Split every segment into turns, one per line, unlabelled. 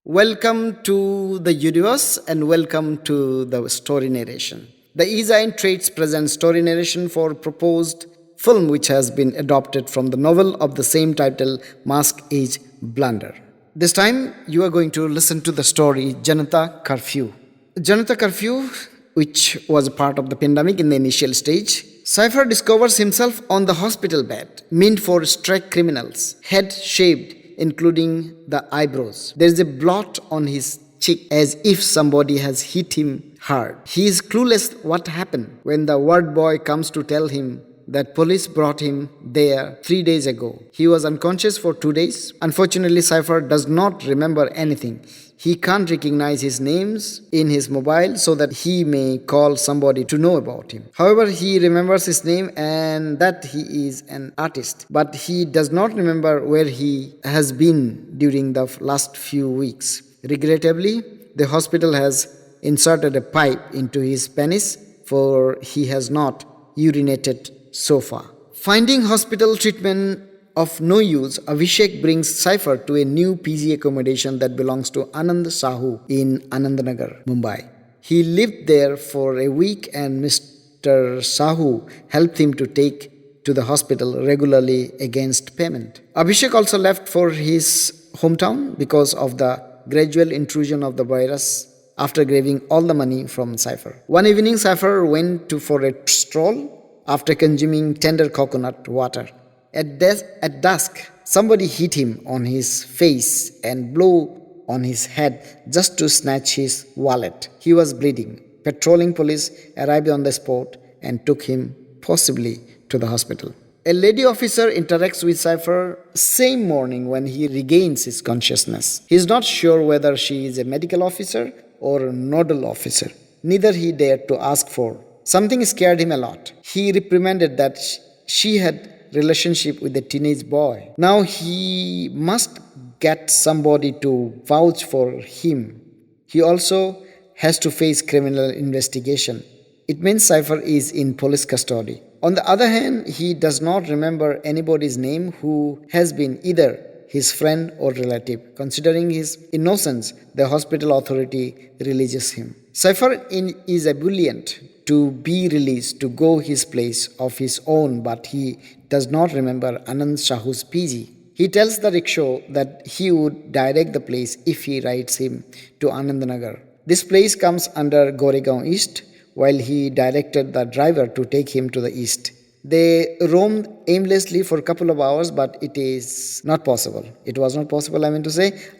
Welcome to the universe and welcome to the story narration. The Easine Traits present story narration for proposed film which has been adopted from the novel of the same title, Mask Age Blunder. This time you are going to listen to the story Janata Curfew. Janata Curfew, which was a part of the pandemic in the initial stage, Cypher discovers himself on the hospital bed, meant for strike criminals, head shaved, including the eyebrows. There is a blot on his cheek as if somebody has hit him hard. He is clueless what happened when the ward boy comes to tell him that police brought him there 3 days ago. He was unconscious for 2 days. Unfortunately, Cypher does not remember anything. He can't recognize his names in his mobile so that he may call somebody to know about him. However, he remembers his name and that he is an artist. But he does not remember where he has been during the last few weeks. Regrettably, the hospital has inserted a pipe into his penis, for he has not urinated so far. Finding hospital treatment of no use, Abhishek brings Cypher to a new PG accommodation that belongs to Anand Sahu in Anandnagar, Mumbai. He lived there for a week and Mr. Sahu helped him to take to the hospital regularly against payment. Abhishek also left for his hometown because of the gradual intrusion of the virus after grabbing all the money from Cypher. One evening, Cypher went for a stroll after consuming tender coconut water. At dusk, somebody hit him on his face and blew on his head just to snatch his wallet. He was bleeding. Patrolling police arrived on the spot and took him possibly to the hospital. A lady officer interacts with Cypher same morning when he regains his consciousness. He is not sure whether she is a medical officer or a nodal officer. Neither he dared to ask for. Something scared him a lot. He reprimanded that she had relationship with a teenage boy. Now he must get somebody to vouch for him. He also has to face criminal investigation. It means Cypher is in police custody. On the other hand, he does not remember anybody's name who has been either his friend or relative. Considering his innocence, the hospital authority releases him. Cypher is ebullient to be released to go his place of his own, but he does not remember Anand Shahu's PG. He tells the rickshaw that he would direct the place if he rides him to Anandnagar. This place comes under Goregaon East, while he directed the driver to take him to the east. They roamed aimlessly for a couple of hours, but it was not possible,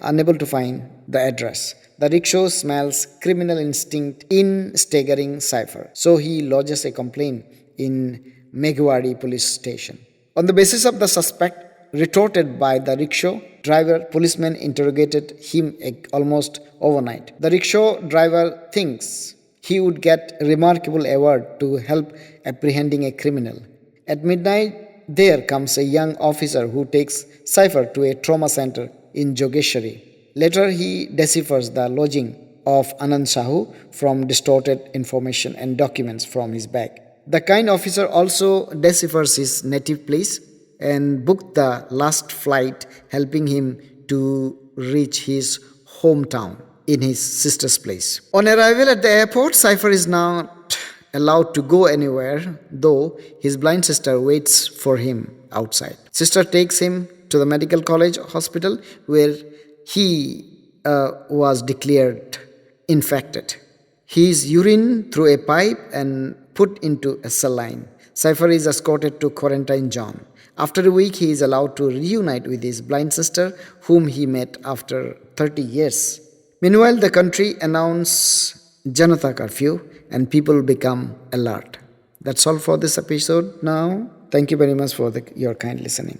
unable to find the address. The rickshaw smells criminal instinct in staggering Cypher, so he lodges a complaint in Meghwadi police station. On the basis of the suspect retorted by the rickshaw driver, policemen interrogated him almost overnight. The rickshaw driver thinks he would get a remarkable award to help apprehending a criminal. At midnight, there comes a young officer who takes Cypher to a trauma center in Jogeshwari. Later, he deciphers the lodging of Anand Sahu from distorted information and documents from his bag. The kind officer also deciphers his native place and booked the last flight, helping him to reach his hometown in his sister's place. On arrival at the airport, Cypher is not allowed to go anywhere, though his blind sister waits for him outside. Sister takes him to the medical college hospital where he was declared infected. His urine through a pipe and put into a saline. Cypher is escorted to quarantine zone. After a week, he is allowed to reunite with his blind sister, whom he met after 30 years. Meanwhile, the country announces Janata Curfew and people become alert. That's all for this episode now. Thank you very much for your kind listening.